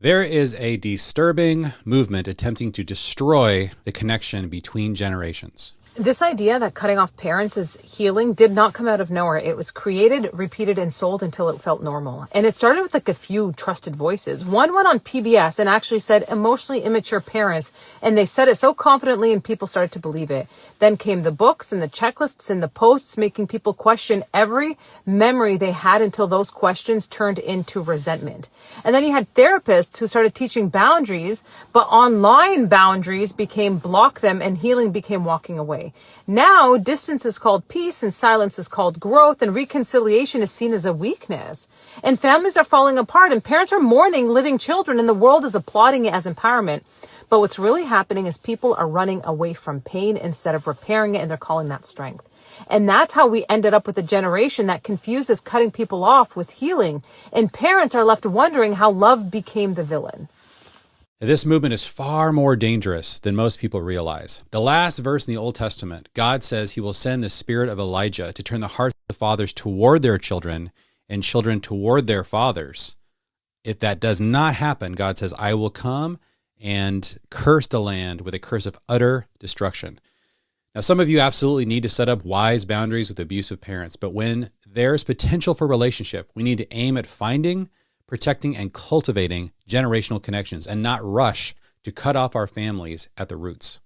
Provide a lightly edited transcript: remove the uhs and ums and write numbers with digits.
There is a disturbing movement attempting to destroy the connection between generations. This idea that cutting off parents is healing did not come out of nowhere. It was created, repeated, and sold until it felt normal. And it started with like a few trusted voices. One went on PBS and actually said emotionally immature parents, and they said it so confidently and people started to believe it. Then came the books and the checklists and the posts, making people question every memory they had until those questions turned into resentment. And then you had therapists who started teaching boundaries, but online boundaries became block them and healing became walking away. Now, distance is called peace and silence is called growth, and reconciliation is seen as a weakness. And families are falling apart and parents are mourning living children and the world is applauding it as empowerment. But what's really happening is people are running away from pain instead of repairing it, and they're calling that strength. And that's how we ended up with a generation that confuses cutting people off with healing. And parents are left wondering how love became the villain. This movement is far more dangerous than most people realize. The last verse in the Old Testament, God says he will send the spirit of Elijah to turn the hearts of the fathers toward their children and children toward their fathers. If that does not happen, God says, I will come and curse the land with a curse of utter destruction. Now, some of you absolutely need to set up wise boundaries with abusive parents, but when there's potential for relationship, we need to aim at finding, protecting, and cultivating generational connections and not rush to cut off our families at the roots.